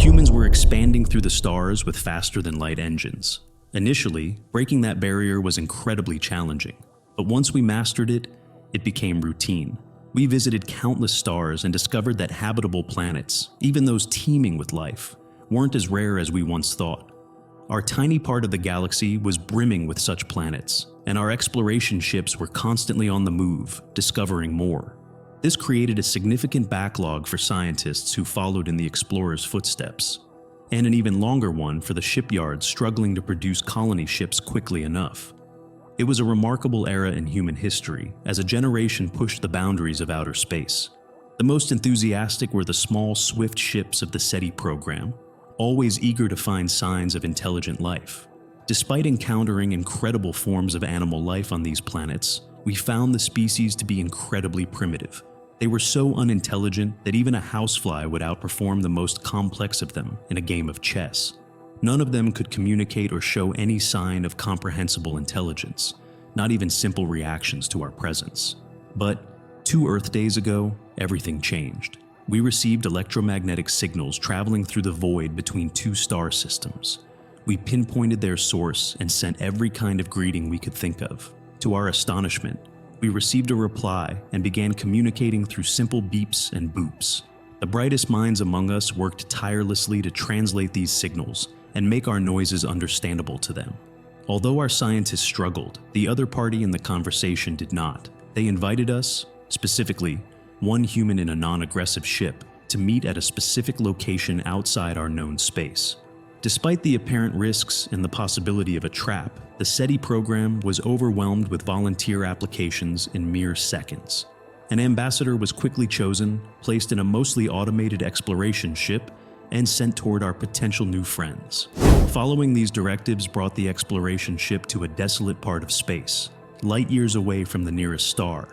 Humans were expanding through the stars with faster-than-light engines. Initially, breaking that barrier was incredibly challenging, but once we mastered it, it became routine. We visited countless stars and discovered that habitable planets, even those teeming with life, weren't as rare as we once thought. Our tiny part of the galaxy was brimming with such planets, and our exploration ships were constantly on the move, discovering more. This created a significant backlog for scientists who followed in the explorers' footsteps, and an even longer one for the shipyards struggling to produce colony ships quickly enough. It was a remarkable era in human history as a generation pushed the boundaries of outer space. The most enthusiastic were the small, swift ships of the SETI program, always eager to find signs of intelligent life. Despite encountering incredible forms of animal life on these planets, we found the species to be incredibly primitive. They were so unintelligent that even a housefly would outperform the most complex of them in a game of chess. None of them could communicate or show any sign of comprehensible intelligence, not even simple reactions to our presence. But 2 Earth days ago, everything changed. We received electromagnetic signals traveling through the void between 2 star systems. We pinpointed their source and sent every kind of greeting we could think of. To our astonishment, we received a reply and began communicating through simple beeps and boops. The brightest minds among us worked tirelessly to translate these signals and make our noises understandable to them. Although our scientists struggled, the other party in the conversation did not. They invited us, specifically one human in a non-aggressive ship, to meet at a specific location outside our known space. Despite the apparent risks and the possibility of a trap, the SETI program was overwhelmed with volunteer applications in mere seconds. An ambassador was quickly chosen, placed in a mostly automated exploration ship, and sent toward our potential new friends. Following these directives brought the exploration ship to a desolate part of space, light years away from the nearest star.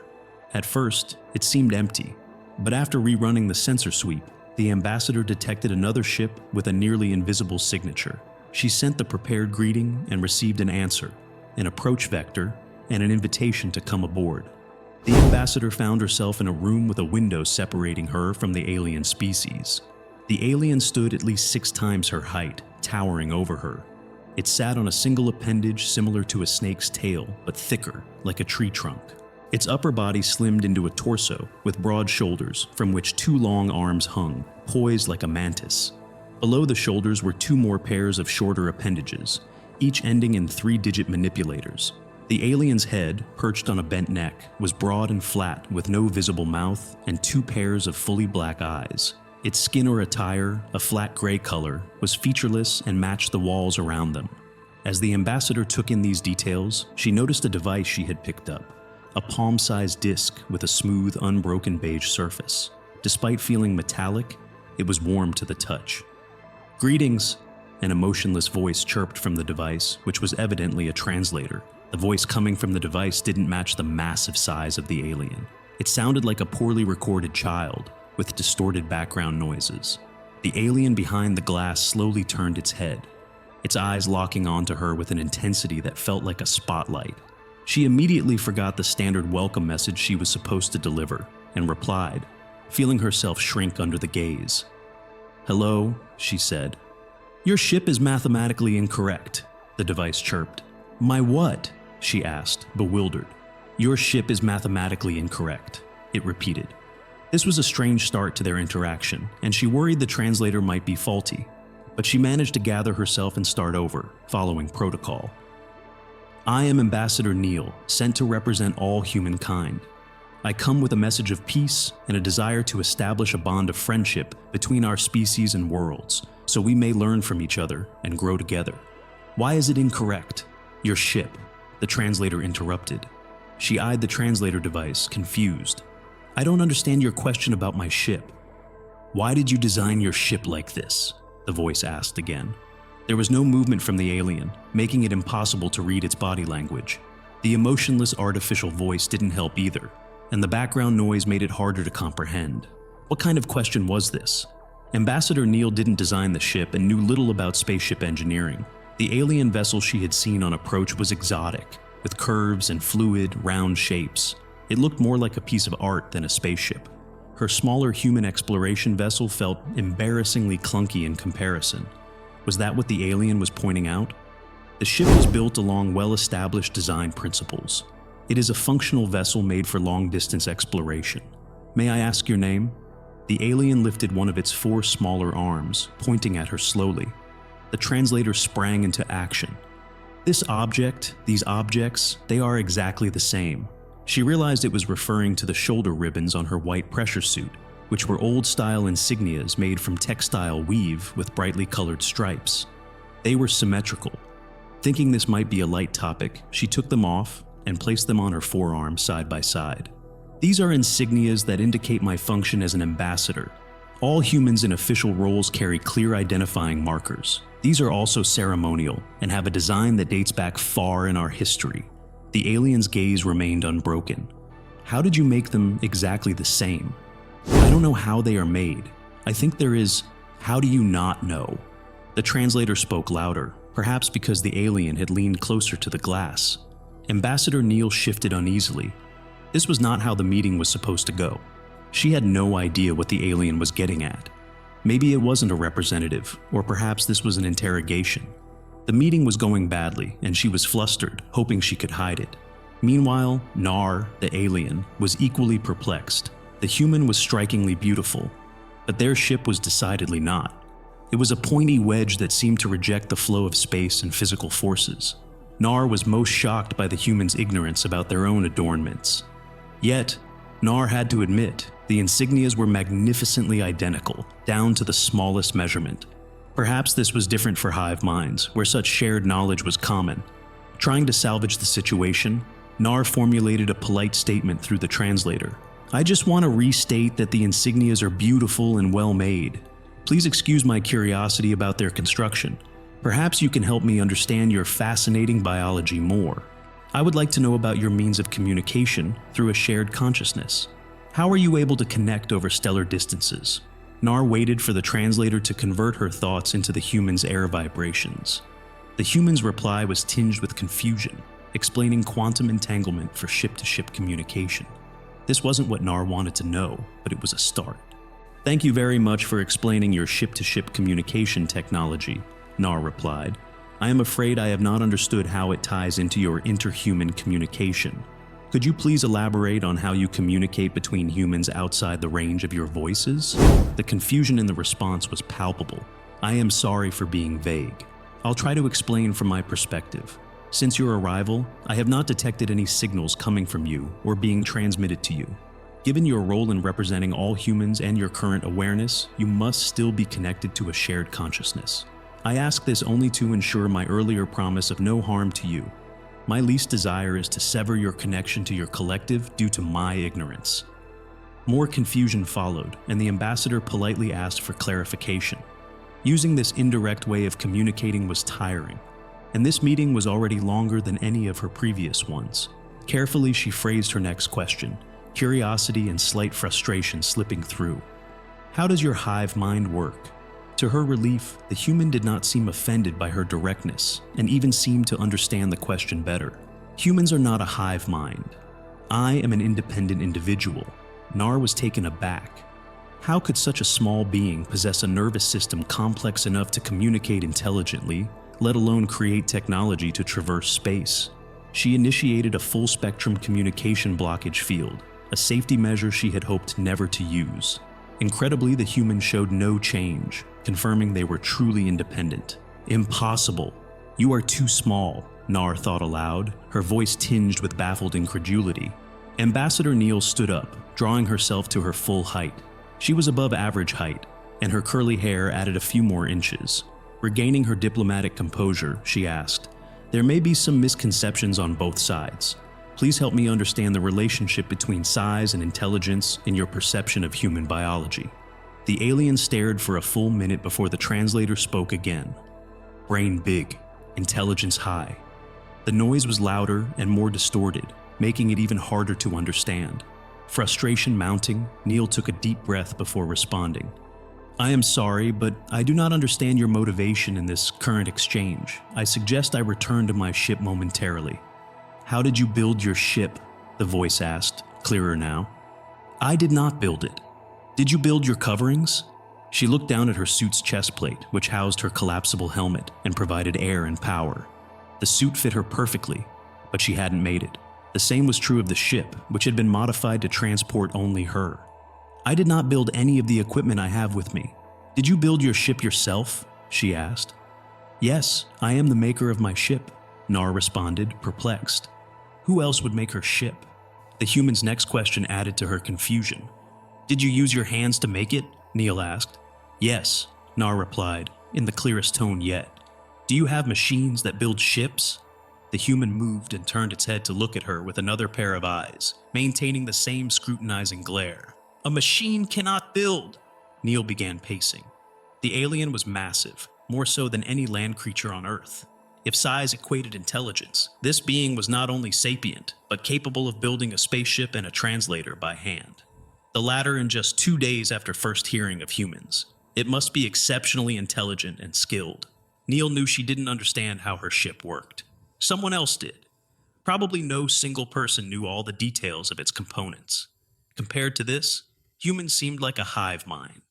At first, it seemed empty, but after rerunning the sensor sweep, the ambassador detected another ship with a nearly invisible signature. She sent the prepared greeting and received an answer, an approach vector, and an invitation to come aboard. The ambassador found herself in a room with a window separating her from the alien species. The alien stood at least 6 times her height, towering over her. It sat on a single appendage similar to a snake's tail, but thicker, like a tree trunk. Its upper body slimmed into a torso with broad shoulders from which 2 long arms hung, poised like a mantis. Below the shoulders were 2 more pairs of shorter appendages, each ending in 3-digit manipulators. The alien's head, perched on a bent neck, was broad and flat with no visible mouth and 2 pairs of fully black eyes. Its skin or attire, a flat gray color, was featureless and matched the walls around them. As the ambassador took in these details, she noticed a device she had picked up, a palm-sized disc with a smooth, unbroken beige surface. Despite feeling metallic, it was warm to the touch. "Greetings," an emotionless voice chirped from the device, which was evidently a translator. The voice coming from the device didn't match the massive size of the alien. It sounded like a poorly recorded child, with distorted background noises. The alien behind the glass slowly turned its head, its eyes locking onto her with an intensity that felt like a spotlight. She immediately forgot the standard welcome message she was supposed to deliver and replied, feeling herself shrink under the gaze. "Hello," she said. "Your ship is mathematically incorrect," the device chirped. "My what?" she asked, bewildered. "Your ship is mathematically incorrect," it repeated. This was a strange start to their interaction, and she worried the translator might be faulty, but she managed to gather herself and start over, following protocol. "I am Ambassador Neil, sent to represent all humankind. I come with a message of peace and a desire to establish a bond of friendship between our species and worlds, so we may learn from each other and grow together." "Why is it incorrect?" "Your ship," the translator interrupted. She eyed the translator device, confused. "I don't understand your question about my ship." "Why did you design your ship like this?" the voice asked again. There was no movement from the alien, making it impossible to read its body language. The emotionless artificial voice didn't help either, and the background noise made it harder to comprehend. What kind of question was this? Ambassador Neil didn't design the ship and knew little about spaceship engineering. The alien vessel she had seen on approach was exotic, with curves and fluid, round shapes. It looked more like a piece of art than a spaceship. Her smaller human exploration vessel felt embarrassingly clunky in comparison. Was that what the alien was pointing out? The ship was built along well-established design principles. It is a functional vessel made for long-distance exploration. May I ask your name? The alien lifted one of its 4 smaller arms, pointing at her slowly. The translator sprang into action. These objects, they are exactly the same. She realized it was referring to the shoulder ribbons on her white pressure suit, which were old-style insignias made from textile weave with brightly colored stripes. They were symmetrical. Thinking this might be a light topic, she took them off and placed them on her forearm side by side. These are insignias that indicate my function as an ambassador. All humans in official roles carry clear identifying markers. These are also ceremonial and have a design that dates back far in our history. The alien's gaze remained unbroken. How did you make them exactly the same? I don't know how they are made. I think there is, how do you not know? The translator spoke louder, perhaps because the alien had leaned closer to the glass. Ambassador Neal shifted uneasily. This was not how the meeting was supposed to go. She had no idea what the alien was getting at. Maybe it wasn't a representative, or perhaps this was an interrogation. The meeting was going badly, and she was flustered, hoping she could hide it. Meanwhile, Nar, the alien, was equally perplexed. The human was strikingly beautiful, but their ship was decidedly not. It was a pointy wedge that seemed to reject the flow of space and physical forces. Nar was most shocked by the human's ignorance about their own adornments. Yet, Nar had to admit, the insignias were magnificently identical, down to the smallest measurement. Perhaps this was different for Hive Minds, where such shared knowledge was common. Trying to salvage the situation, Nar formulated a polite statement through the translator. I just want to restate that the insignias are beautiful and well made. Please excuse my curiosity about their construction. Perhaps you can help me understand your fascinating biology more. I would like to know about your means of communication through a shared consciousness. How are you able to connect over stellar distances? Nar waited for the translator to convert her thoughts into the human's air vibrations. The human's reply was tinged with confusion, explaining quantum entanglement for ship-to-ship communication. This wasn't what Nar wanted to know, but it was a start. Thank you very much for explaining your ship-to-ship communication technology, Nar replied. I am afraid I have not understood how it ties into your interhuman communication. Could you please elaborate on how you communicate between humans outside the range of your voices? The confusion in the response was palpable. I am sorry for being vague. I'll try to explain from my perspective. Since your arrival, I have not detected any signals coming from you or being transmitted to you. Given your role in representing all humans and your current awareness, you must still be connected to a shared consciousness. I ask this only to ensure my earlier promise of no harm to you. My least desire is to sever your connection to your collective due to my ignorance. More confusion followed, and the ambassador politely asked for clarification. Using this indirect way of communicating was tiring, and this meeting was already longer than any of her previous ones. Carefully, she phrased her next question, curiosity and slight frustration slipping through. How does your hive mind work? To her relief, the human did not seem offended by her directness, and even seemed to understand the question better. Humans are not a hive mind. I am an independent individual. Nar was taken aback. How could such a small being possess a nervous system complex enough to communicate intelligently, let alone create technology to traverse space? She initiated a full-spectrum communication blockage field, a safety measure she had hoped never to use. Incredibly, the human showed no change, confirming they were truly independent. Impossible. You are too small, Nar thought aloud, her voice tinged with baffled incredulity. Ambassador Neal stood up, drawing herself to her full height. She was above average height, and her curly hair added a few more inches. Regaining her diplomatic composure, she asked, There may be some misconceptions on both sides. Please help me understand the relationship between size and intelligence in your perception of human biology. The alien stared for a full minute before the translator spoke again. Brain big, intelligence high. The noise was louder and more distorted, making it even harder to understand. Frustration mounting, Neal took a deep breath before responding. I am sorry, but I do not understand your motivation in this current exchange. I suggest I return to my ship momentarily. How did you build your ship? The voice asked, clearer now. I did not build it. Did you build your coverings? She looked down at her suit's chest plate, which housed her collapsible helmet and provided air and power. The suit fit her perfectly, but she hadn't made it. The same was true of the ship, which had been modified to transport only her. I did not build any of the equipment I have with me. Did you build your ship yourself? She asked. Yes, I am the maker of my ship, Nar responded, perplexed. Who else would make her ship? The human's next question added to her confusion. Did you use your hands to make it? Neil asked. Yes, Nar replied, in the clearest tone yet. Do you have machines that build ships? The human moved and turned its head to look at her with another pair of eyes, maintaining the same scrutinizing glare. A machine cannot build! Neil began pacing. The alien was massive, more so than any land creature on Earth. If size equated intelligence, this being was not only sapient, but capable of building a spaceship and a translator by hand. The latter in just 2 days after first hearing of humans. It must be exceptionally intelligent and skilled. Neil knew she didn't understand how her ship worked. Someone else did. Probably no single person knew all the details of its components. Compared to this, humans seemed like a hive mind.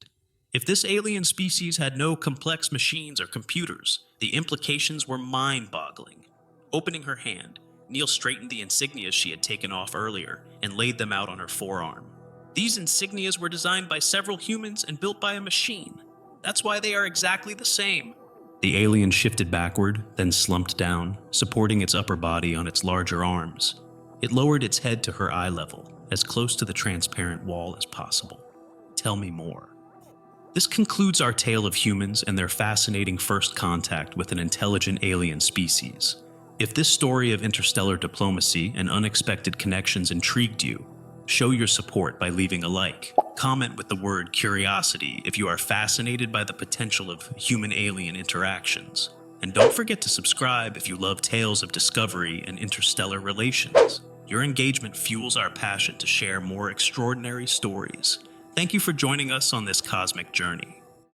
If this alien species had no complex machines or computers, the implications were mind-boggling. Opening her hand, Neil straightened the insignias she had taken off earlier and laid them out on her forearm. These insignias were designed by several humans and built by a machine. That's why they are exactly the same. The alien shifted backward, then slumped down, supporting its upper body on its larger arms. It lowered its head to her eye level, as close to the transparent wall as possible. Tell me more. This concludes our tale of humans and their fascinating first contact with an intelligent alien species. If this story of interstellar diplomacy and unexpected connections intrigued you, show your support by leaving a like. Comment with the word curiosity if you are fascinated by the potential of human-alien interactions. And don't forget to subscribe if you love tales of discovery and interstellar relations. Your engagement fuels our passion to share more extraordinary stories. Thank you for joining us on this cosmic journey.